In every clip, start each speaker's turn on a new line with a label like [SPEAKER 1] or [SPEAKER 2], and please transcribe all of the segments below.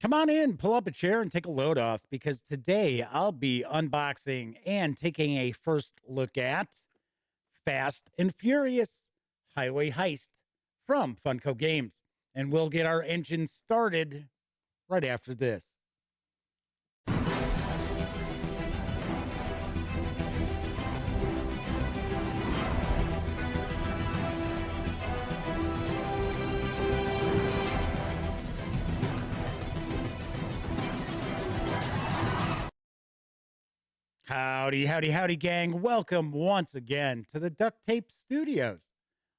[SPEAKER 1] Come on in, pull up a chair, and take a load off because today I'll be unboxing and taking a first look at Fast and Furious Highway Heist from Funko Games. And we'll get our engine started right after this. Howdy, howdy, howdy, gang. Welcome once again to the Duct Tape Studios.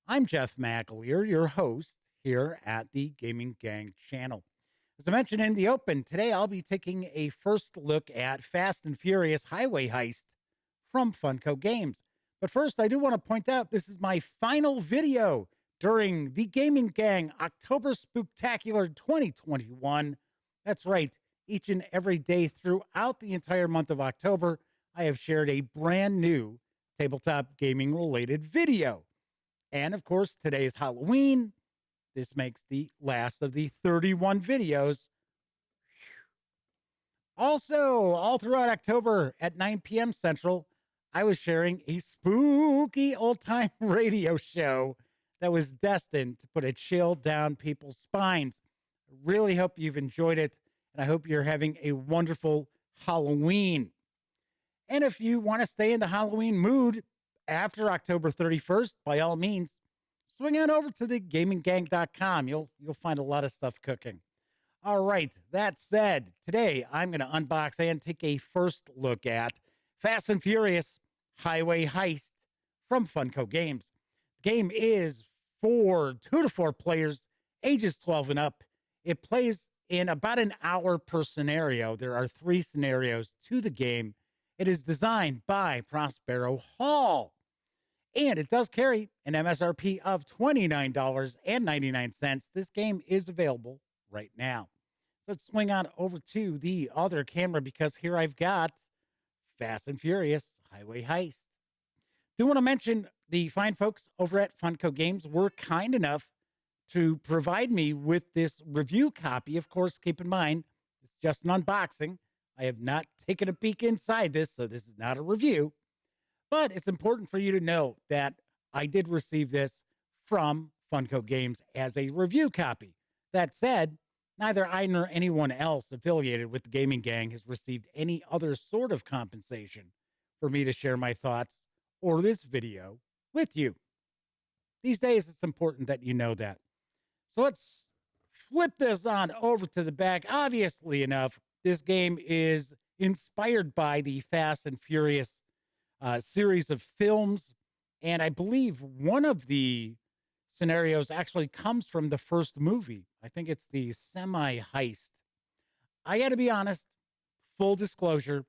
[SPEAKER 1] I'm Jeff McAleer, your host here at the Gaming Gang channel. As I mentioned in the open, today I'll be taking a first look at Fast and Furious Highway Heist from Funko Games. But first, I do want to point out this is my final video during the Gaming Gang October Spooktacular 2021. That's right, each and every day throughout the entire month of October, I have shared a brand new tabletop gaming related video. And of course, today is Halloween. This makes the last of the 31 videos. Also, all throughout October at 9 p.m. Central, I was sharing a spooky old-time radio show that was destined to put a chill down people's spines. I really hope you've enjoyed it, and I hope you're having a wonderful Halloween. And if you want to stay in the Halloween mood after October 31st, by all means, swing on over to the gaminggang.com. You'll find a lot of stuff cooking. All right, that said, today I'm going to unbox and take a first look at Fast and Furious Highway Heist from Funko Games. The game is for 2 to 4 players, ages 12 and up. It plays in about an hour per scenario. There are 3 scenarios to the game. It is designed by Prospero Hall, and it does carry an MSRP of $29.99. This game is available right now. So let's swing on over to the other camera because here I've got Fast and Furious Highway Heist. Do want to mention the fine folks over at Funko Games were kind enough to provide me with this review copy. Of course, keep in mind, it's just an unboxing. I have not taken a peek inside this, so this is not a review. But it's important for you to know that I did receive this from Funko Games as a review copy. That said, neither I nor anyone else affiliated with the Gaming Gang has received any other sort of compensation for me to share my thoughts or this video with you. These days, it's important that you know that. So let's flip this on over to the back. Obviously enough, this game is inspired by the Fast and Furious series of films. And I believe one of the scenarios actually comes from the first movie. I think it's the semi-heist. I got to be honest, full disclosure,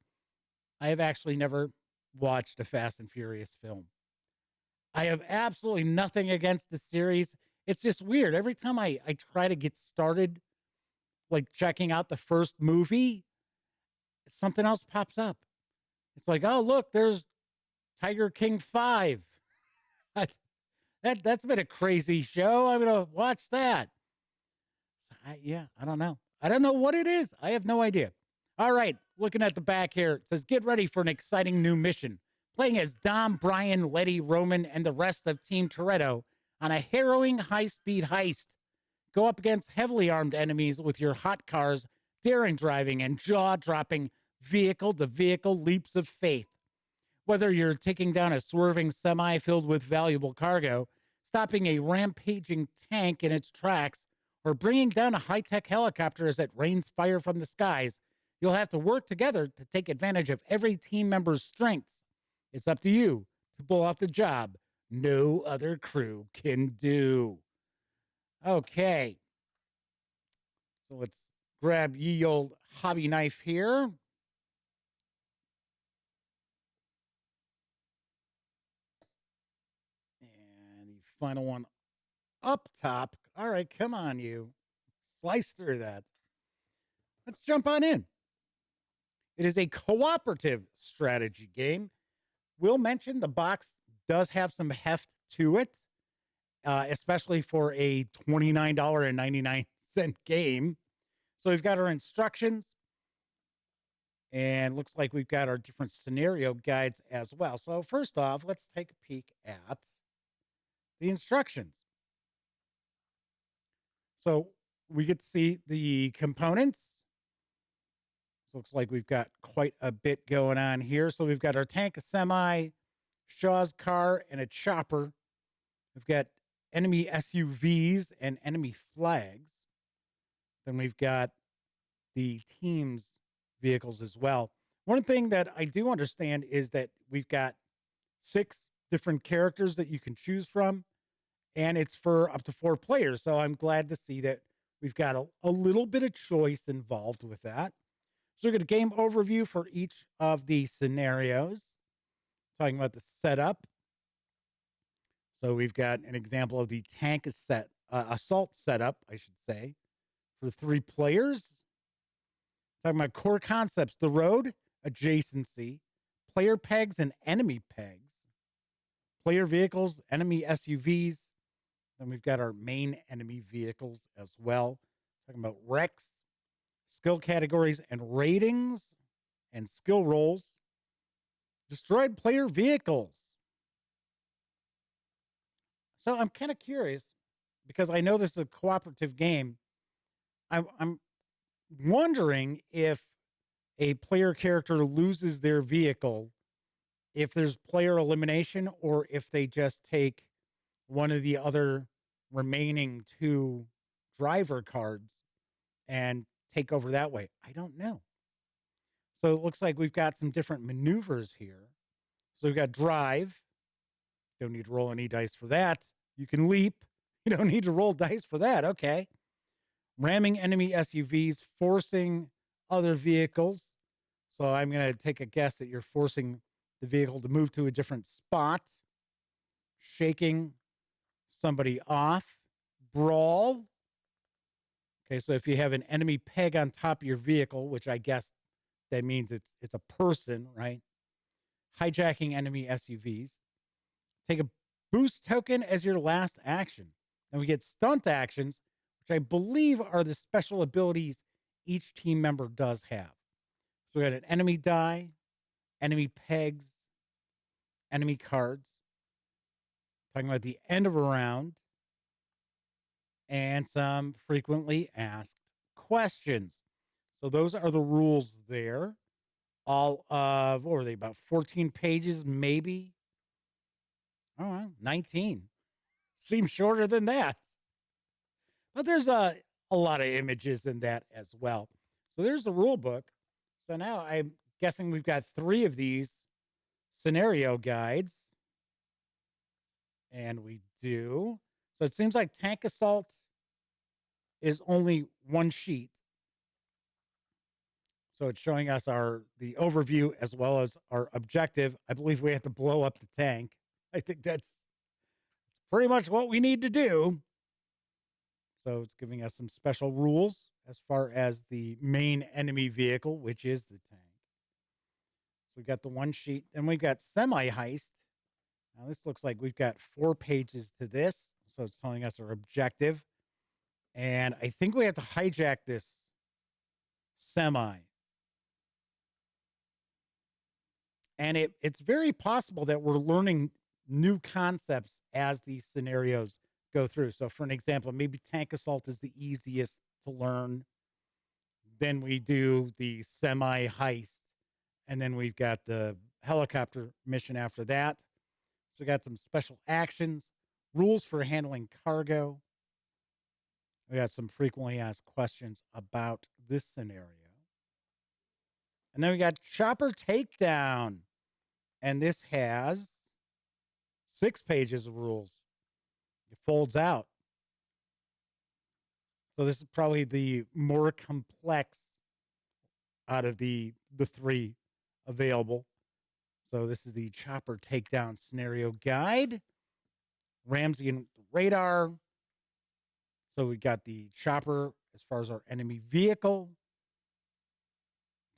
[SPEAKER 1] I have actually never watched a Fast and Furious film. I have absolutely nothing against the series. It's just weird. Every time I try to get started, like checking out the first movie, something else pops up. It's like, oh, look, there's Tiger King 5. That's been a crazy show. I'm going to watch that. I don't know. I don't know what it is. I have no idea. All right, looking at the back here, it says, get ready for an exciting new mission. Playing as Dom, Brian, Letty, Roman, and the rest of Team Toretto on a harrowing high-speed heist. Go up against heavily armed enemies with your hot cars, daring driving, and jaw-dropping vehicle-to-vehicle leaps of faith. Whether you're taking down a swerving semi filled with valuable cargo, stopping a rampaging tank in its tracks, or bringing down a high-tech helicopter as it rains fire from the skies, you'll have to work together to take advantage of every team member's strengths. It's up to you to pull off the job no other crew can do. Okay. So let's grab ye old hobby knife here. And the final one up top. All right, come on, you. Slice through that. Let's jump on in. It is a cooperative strategy game. We'll mention the box does have some heft to it, especially for a $29.99 game. So we've got our instructions, and looks like we've got our different scenario guides as well. So first off, let's take a peek at the instructions. So we get to see the components. Looks like we've got quite a bit going on here. So we've got our tank, a semi, Shaw's car, and a chopper. We've got enemy SUVs and enemy flags. Then we've got the team's vehicles as well. One thing that I do understand is that we've got 6 different characters that you can choose from, and it's for up to 4 players. So I'm glad to see that we've got a little bit of choice involved with that. So we're going to game overview for each of the scenarios, talking about the setup. So we've got an example of the tank assault setup, I should say, for 3 players. Talking about core concepts, the road, adjacency, player pegs and enemy pegs, player vehicles, enemy SUVs. Then we've got our main enemy vehicles as well. Talking about wrecks, skill categories and ratings, and skill rolls. Destroyed player vehicles. So I'm kind of curious because I know this is a cooperative game. I'm wondering if a player character loses their vehicle, if there's player elimination, or if they just take one of the other remaining 2 driver cards and take over that way. I don't know. So it looks like we've got some different maneuvers here. So we've got drive. Don't need to roll any dice for that. You can leap. You don't need to roll dice for that. Okay. Ramming enemy SUVs, forcing other vehicles. So I'm going to take a guess that you're forcing the vehicle to move to a different spot. Shaking somebody off. Brawl. Okay, so if you have an enemy peg on top of your vehicle, which I guess that means it's a person, right? Hijacking enemy SUVs. Take a boost token as your last action. And we get stunt actions, which I believe are the special abilities each team member does have. So we got an enemy die, enemy pegs, enemy cards. Talking about the end of a round, and some frequently asked questions. So those are the rules there. All of, what were they, about 14 pages, maybe? Oh, 19. Seems shorter than that. But there's a lot of images in that as well. So there's the rule book. So now I'm guessing we've got 3 of these scenario guides. And we do. So it seems like tank assault is only 1 sheet. So it's showing us the overview as well as our objective. I believe we have to blow up the tank. I think that's pretty much what we need to do. So it's giving us some special rules as far as the main enemy vehicle, which is the tank. So we've got the 1 sheet. Then we've got semi-heist. Now this looks like we've got 4 pages to this. So it's telling us our objective. And I think we have to hijack this semi. And it's very possible that we're learning new concepts as these scenarios go through. So for an example, maybe tank assault is the easiest to learn. Then we do the semi heist. And then we've got the helicopter mission after that. So we got some special actions, rules for handling cargo. We got some frequently asked questions about this scenario. And then we got chopper takedown. And this has 6 pages of rules. It folds out. So this is probably the more complex out of the 3 available. So this is the chopper takedown scenario guide. Ramsey and radar. So we got the chopper as far as our enemy vehicle.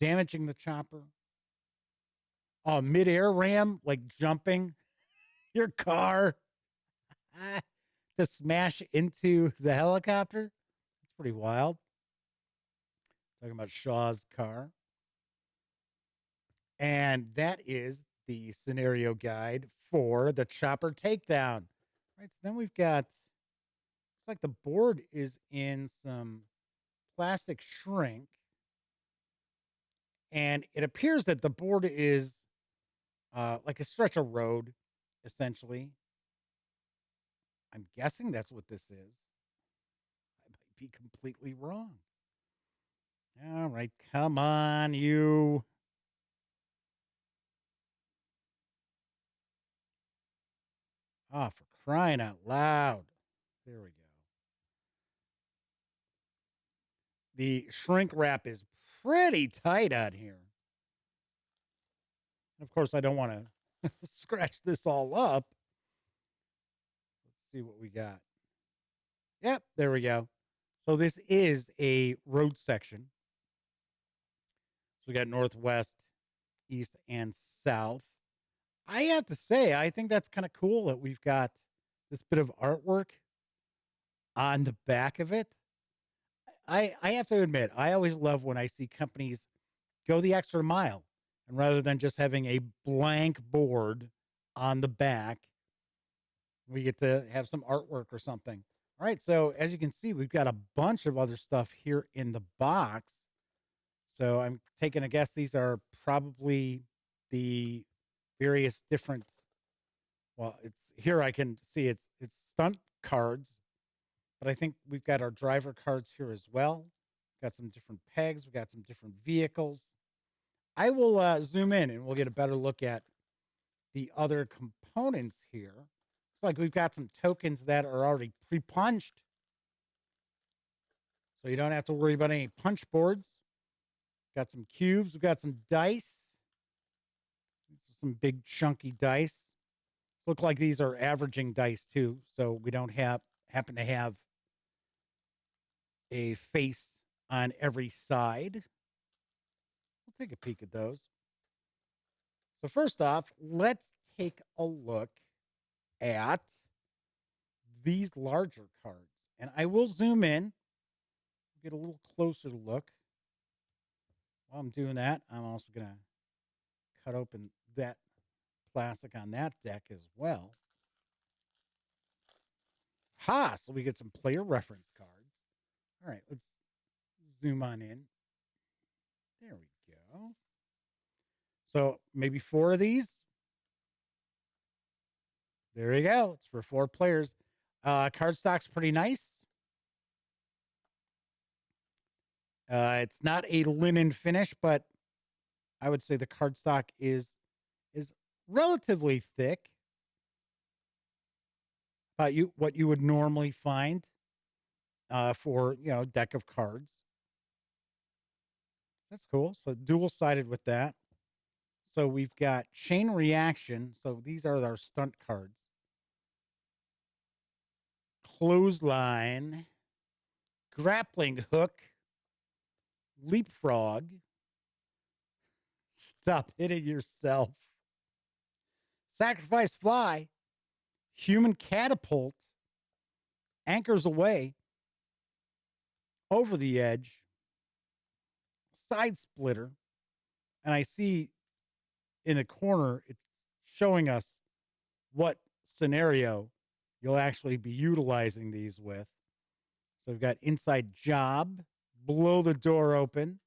[SPEAKER 1] Damaging the chopper. Mid-air ram, like jumping your car to smash into the helicopter. It's pretty wild. Talking about Shaw's car. And that is the scenario guide for the chopper takedown. Right. So then we've got, looks like the board is in some plastic shrink. And it appears that the board is like a stretch of road, essentially. I'm guessing that's what this is. I might be completely wrong. All right, come on, you. Oh, for crying out loud. There we go. The shrink wrap is pretty tight on here. Of course, I don't want to scratch this all up. Let's see what we got. Yep, there we go. So this is a road section. So we got northwest, east, and south. I have to say, I think that's kind of cool that we've got this bit of artwork on the back of it. I have to admit, I always love when I see companies go the extra mile and rather than just having a blank board on the back, we get to have some artwork or something. All right. So as you can see, we've got a bunch of other stuff here in the box. So I'm taking a guess these are probably the various different, well, it's here I can see it's stunt cards, but I think we've got our driver cards here as well. Got some different pegs, we got some different vehicles. I will zoom in and we'll get a better look at the other components here. Looks like we've got some tokens that are already pre-punched. So you don't have to worry about any punch boards. Got some cubes. We've got some dice. Some big chunky dice. Look like these are averaging dice too. So we don't happen to have a face on every side. We'll take a peek at those. So first off, let's take a look at these larger cards. And I will zoom in, get a little closer look. While I'm doing that, I'm also going to cut open that plastic on that deck as well. Ha! So we get some player reference cards. All right, let's zoom on in. There we go. So maybe 4 of these. There you go. It's for 4 players. Cardstock's pretty nice. It's not a linen finish, but I would say the cardstock is relatively thick. What you would normally find for deck of cards. That's cool. So dual sided with that. So we've got chain reaction. So these are our stunt cards. Clothesline, grappling hook, leapfrog. Stop hitting yourself. Sacrifice fly, human catapult, anchors away, over the edge, side splitter. And I see in the corner, it's showing us what scenario you'll actually be utilizing these with. So we've got inside job, blow the door open,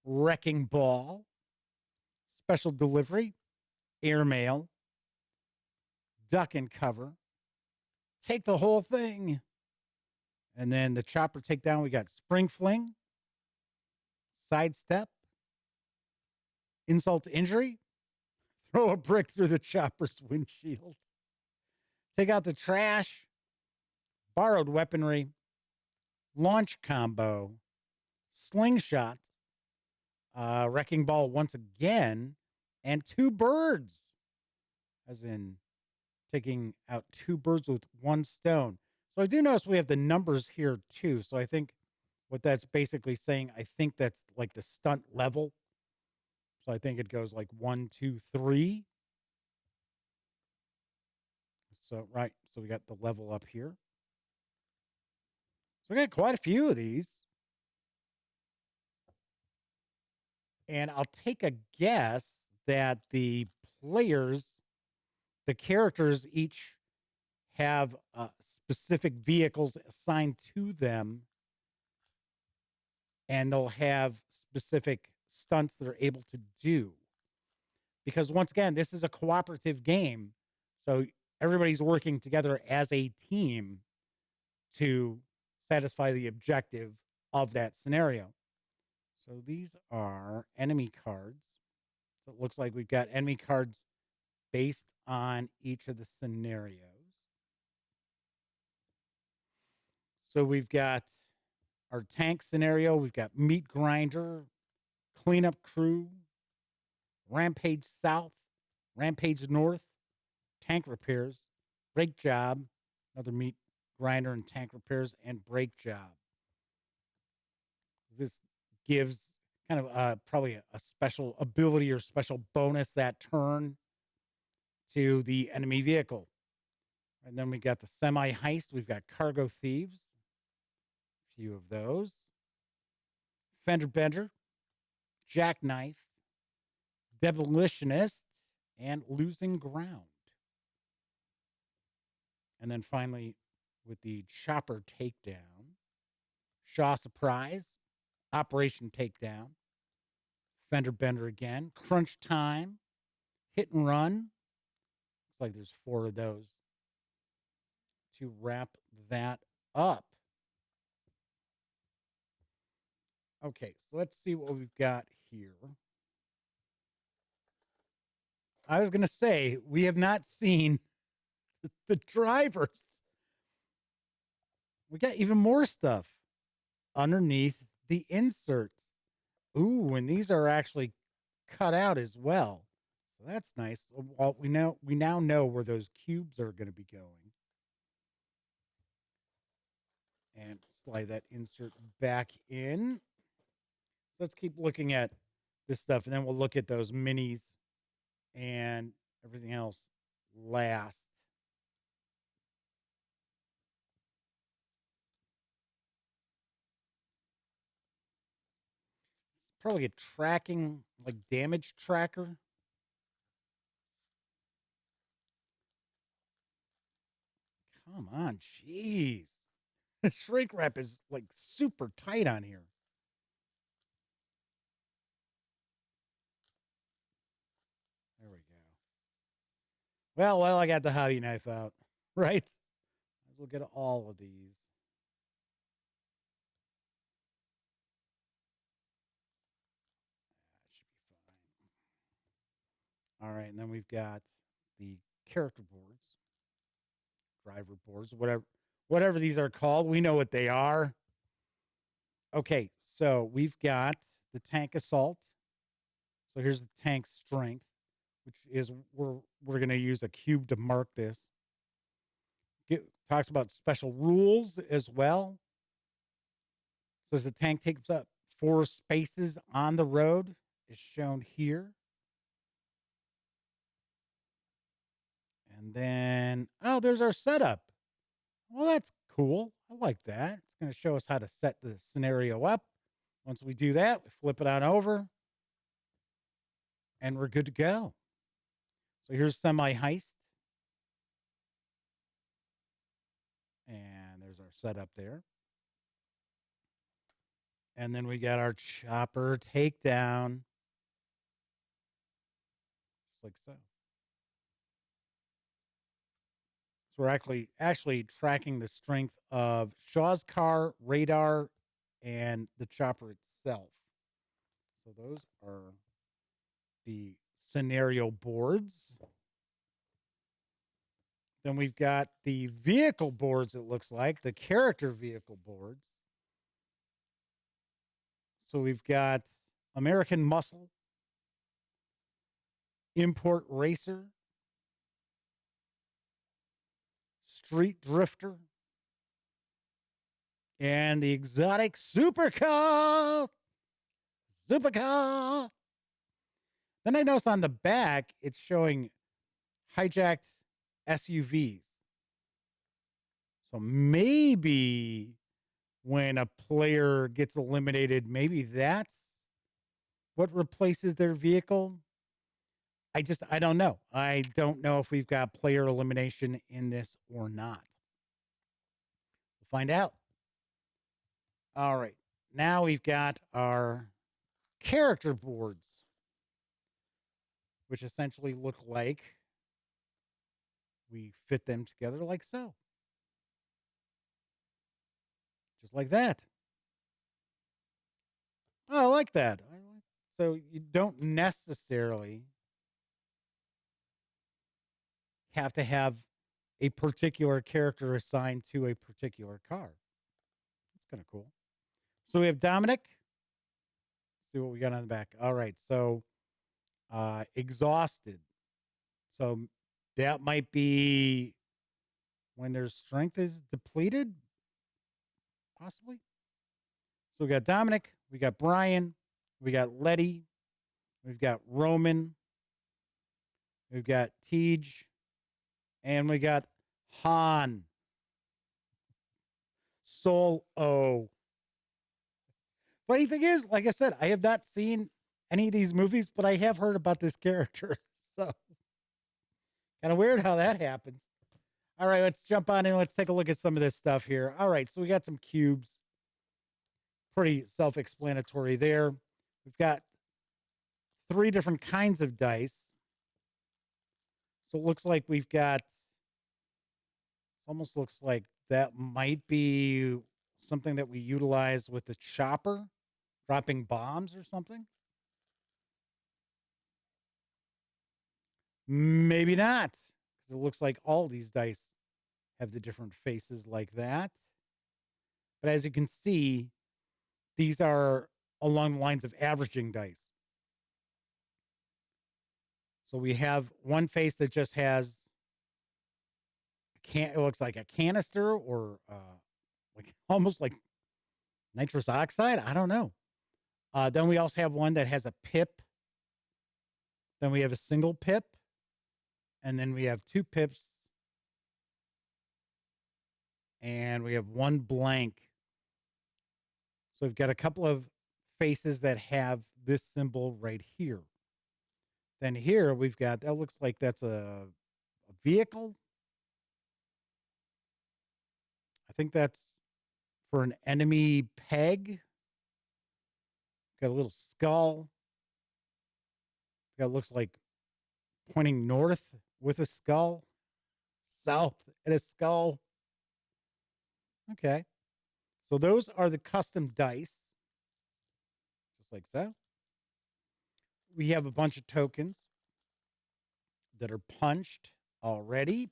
[SPEAKER 1] wrecking ball, special delivery, airmail, duck and cover, take the whole thing. And then the chopper takedown, we got spring fling, sidestep, insult to injury, throw a brick through the chopper's windshield, take out the trash, borrowed weaponry, launch combo, slingshot, wrecking ball once again, and 2 birds, as in taking out 2 birds with 1 stone. So I do notice we have the numbers here too. So I think what that's basically saying, I think that's like the stunt level. So I think it goes like 1, 2, 3. So, right. So we got the level up here. So we got quite a few of these. And I'll take a guess that players, the characters each have specific vehicles assigned to them, and they'll have specific stunts they're able to do. Because once again, this is a cooperative game. So everybody's working together as a team to satisfy the objective of that scenario. So these are enemy cards. So it looks like we've got enemy cards based on each of the scenarios. So we've got our tank scenario, we've got meat grinder, cleanup crew, rampage south, rampage north, tank repairs, brake job, another meat grinder and tank repairs, and brake job. This gives kind of probably a special ability or special bonus that turn to the enemy vehicle. And then we got the semi heist. We've got cargo thieves, a few of those. Fender bender, jackknife, demolitionist, and losing ground. And then finally, with the chopper takedown, Shaw surprise, Operation Takedown, fender bender again, crunch time, hit and run. Looks like there's 4 of those to wrap that up. Okay, so let's see what we've got here. I was going to say, we have not seen the drivers. We got even more stuff underneath the inserts. Ooh, and these are actually cut out as well. So that's nice. Well, we now know where those cubes are going to be going. And slide that insert back in. Let's keep looking at this stuff, and then we'll look at those minis and everything else last. It's probably a tracking, like damage tracker. Come on, jeez. The shrink wrap is like super tight on here. There we go. Well, I got the hobby knife out, right? We'll get all of these. That should be fine. All right, and then we've got the character boards, driver boards, whatever these are called. We know what they are. Okay, so we've got the tank assault. So here's the tank strength, which is we're going to use a cube to mark this. Talks about special rules as well. So as the tank takes up 4 spaces on the road, is shown here. And then, oh, there's our setup. Well, that's cool. I like that. It's going to show us how to set the scenario up. Once we do that, we flip it on over, and we're good to go. So here's semi heist. And there's our setup there. And then we got our chopper takedown. Just like so. So we're actually tracking the strength of Shaw's car, radar, and the chopper itself. So those are the scenario boards. Then we've got the vehicle boards, it looks like, the character vehicle boards. So we've got American Muscle, Import Racer, Street Drifter, and the exotic supercar. Supercar. Then I noticed on the back, it's showing hijacked SUVs. So maybe when a player gets eliminated, maybe that's what replaces their vehicle? I don't know. I don't know if we've got player elimination in this or not. We'll find out. All right. Now we've got our character boards, which essentially look like we fit them together like so. Just like that. Oh, I like that. So you don't necessarily have to have a particular character assigned to a particular car. That's kind of cool. So we have Dominic. Let's see what we got on the back. All right. So exhausted. So that might be when their strength is depleted, possibly. So we got Dominic, we got Brian, we got Letty, we've got Roman, we've got Tej, and we got Han. Soul O. Funny thing is, like I said, I have not seen any of these movies, but I have heard about this character. So kind of weird how that happens. All right, let's jump on in. Let's take a look at some of this stuff here. All right, so we got some cubes. Pretty self-explanatory there. We've got 3 different kinds of dice. So it looks like we've got, it almost looks like that might be something that we utilize with the chopper, dropping bombs or something. Maybe not, because it looks like all these dice have the different faces like that. But as you can see, these are along the lines of averaging dice. So we have one face that just has it looks like a canister or like almost like nitrous oxide. I don't know. Then we also have one that has a pip. Then we have a single pip. And then we have 2 pips. And we have 1 blank. So we've got a couple of faces that have this symbol right here. Then here we've got, that looks like that's a vehicle. I think that's for an enemy peg. Got a little skull. Got looks like pointing north with a skull, south and a skull. Okay. So those are the custom dice. Just like so. We have a bunch of tokens that are punched already.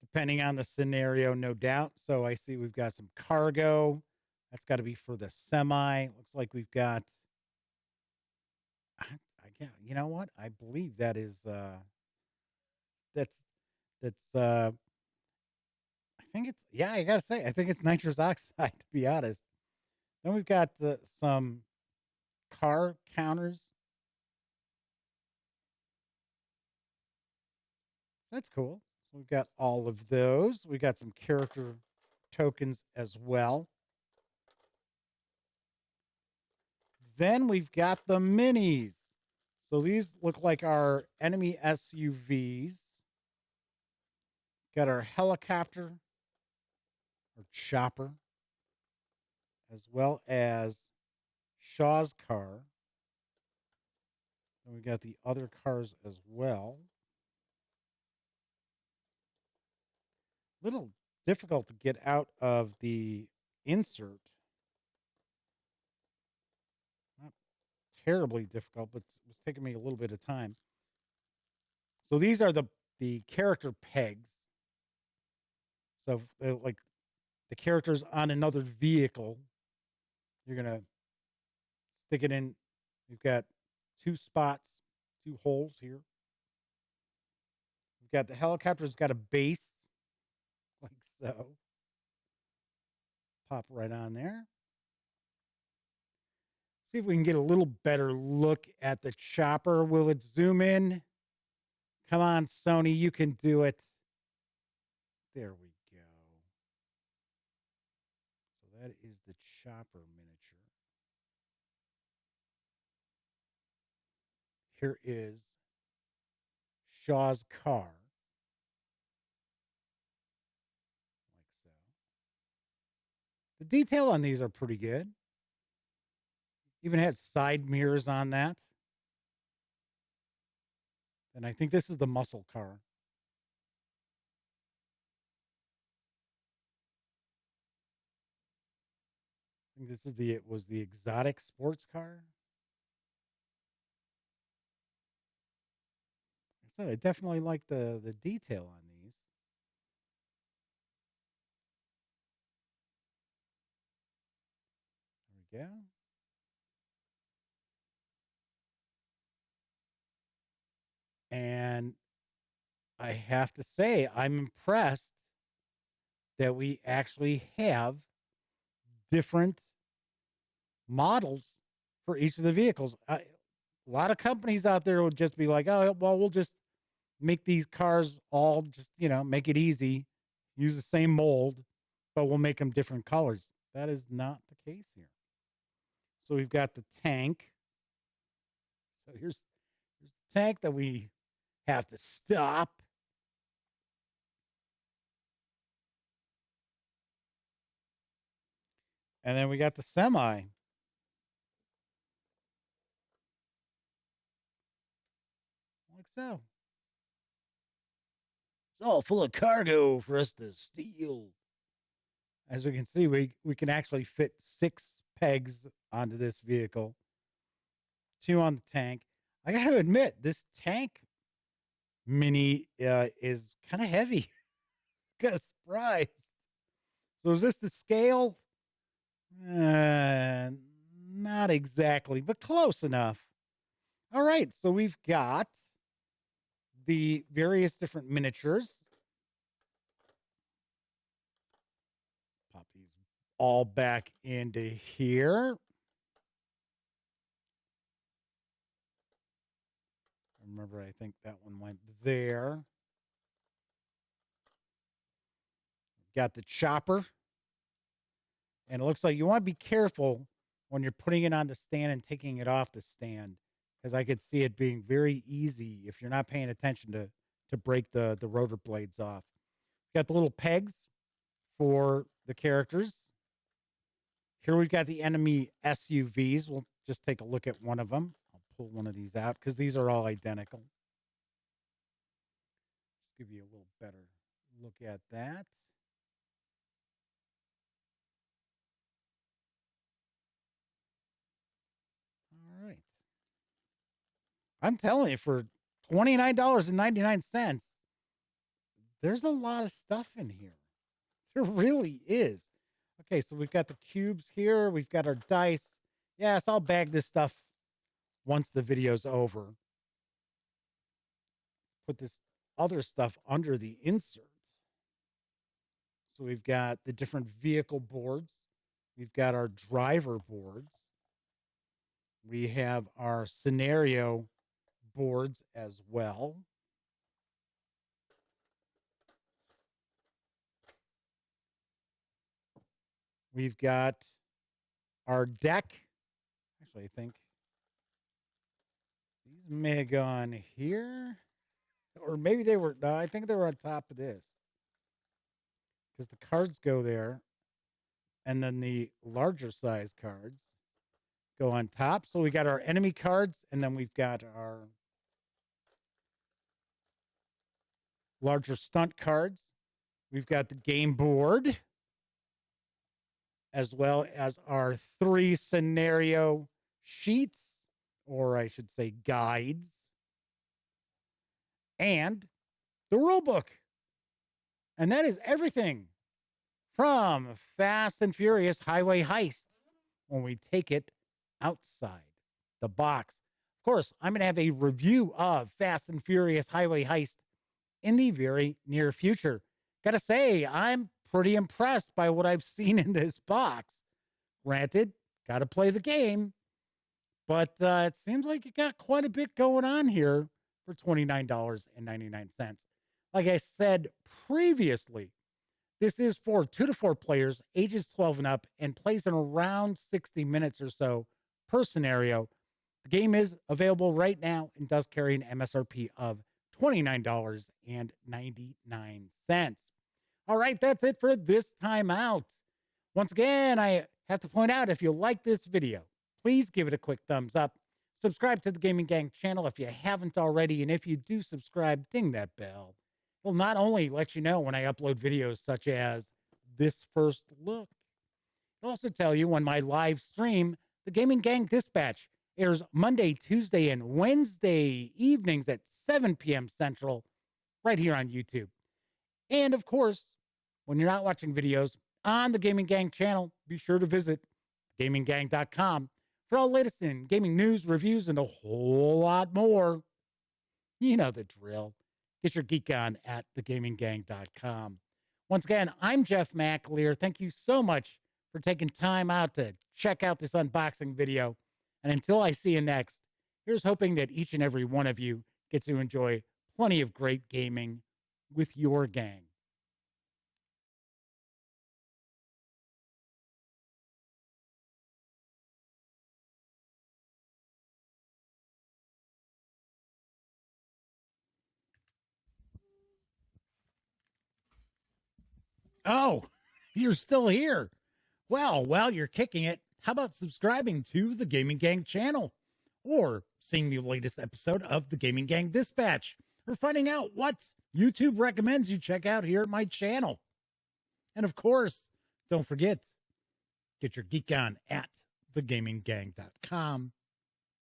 [SPEAKER 1] Depending on the scenario, no doubt. So I see we've got some cargo. That's got to be for the semi. Looks like we've got, you know what? I believe that is, that's, I think it's, yeah, I got to say, I think it's nitrous oxide, to be honest. Then we've got some car counters. That's cool. So we've got all of those. We got some character tokens as well. Then we've got the minis. So these look like our enemy SUVs. Got our helicopter, our chopper, as well as Shaw's car. And we got the other cars as well. Little difficult to get out of the insert. Not terribly difficult, but it was taking me a little bit of time. So these are the character pegs. So like the character's on another vehicle, you're gonna stick it in. You've got 2 spots, 2 holes here. We've got the helicopter's got a base, like so. Pop right on there. See if we can get a little better look at the chopper. Will it zoom in? Come on, Sony, you can do it. There we go. So That is the chopper miniature. Here is Shaw's car, like so. The detail on these are pretty good. Even has side mirrors on that. And I think this is the muscle car. I think this is the exotic sports car. I said I definitely like the detail on these. There we go. And I have to say, I'm impressed that we actually have different models for each of the vehicles. A lot of companies out there would just be like, oh, well, we'll just make these cars all just, make it easy, use the same mold, but we'll make them different colors. That is not the case here. So we've got the tank. So here's the tank that we have to stop. And then we got the semi. Like so. It's all full of cargo for us to steal. As we can see, we can actually fit 6 pegs onto this vehicle, 2 on the tank. I got to admit, this tank mini is kind of heavy. Got surprised. So is this the scale? Not exactly, but close enough. All right, so we've got the various different miniatures. Pop these all back into here. Remember, I think that one went there. Got the chopper. And it looks like you want to be careful when you're putting it on the stand and taking it off the stand, because I could see it being very easy if you're not paying attention to break the rotor blades off. Got the little pegs for the characters. Here we've got the enemy SUVs. We'll just take a look at one of them. I'll pull one of these out because these are all identical. Just give you a little better look at that. All right. I'm telling you, for $29.99, there's a lot of stuff in here. There really is. Okay, so we've got the cubes here. We've got our dice. Yes, I'll bag this stuff once the video's over. Put this other stuff under the insert. So we've got the different vehicle boards. We've got our driver boards. We have our scenario boards as well. We've got our deck. Actually, I think these may have gone here. Or maybe they were, no, I think they were on top of this. Because the cards go there. And then the larger size cards go on top. So we got our enemy cards, and then we've got our larger stunt cards. We've got the game board, as well as our 3 scenario sheets, or I should say guides, and the rule book. And that is everything from Fast and Furious Highway Heist when we take it outside the box. Of course, I'm going to have a review of Fast and Furious Highway Heist in the very near future. Gotta say, I'm pretty impressed by what I've seen in this box. Granted, gotta play the game, but it seems like you got quite a bit going on here for $29.99. Like I said previously, This is for 2 to 4 players, ages 12 and up, and plays in around 60 minutes or so per scenario. The game is available right now and does carry an MSRP of $29.99. All right, that's it for this time out. Once again, I have to point out, if you like this video, please give it a quick thumbs up. Subscribe to the Gaming Gang channel if you haven't already. And if you do subscribe, ding that bell. It will not only let you know when I upload videos such as this first look, it'll also tell you when my live stream, the Gaming Gang Dispatch, airs Monday, Tuesday, and Wednesday evenings at 7 p.m. Central, right here on YouTube. And of course, when you're not watching videos on the Gaming Gang channel, be sure to visit gaminggang.com for all the latest in gaming news, reviews, and a whole lot more. You know the drill. Get your geek on at thegaminggang.com. Once again, I'm Jeff McAleer. Thank you so much for taking time out to check out this unboxing video. And until I see you next, here's hoping that each and every one of you gets to enjoy plenty of great gaming with your gang. Oh, you're still here. Well, while you're kicking it, how about subscribing to the Gaming Gang channel? Or seeing the latest episode of the Gaming Gang Dispatch? Or finding out what YouTube recommends you check out here at my channel? And of course, don't forget, get your geek on at thegaminggang.com.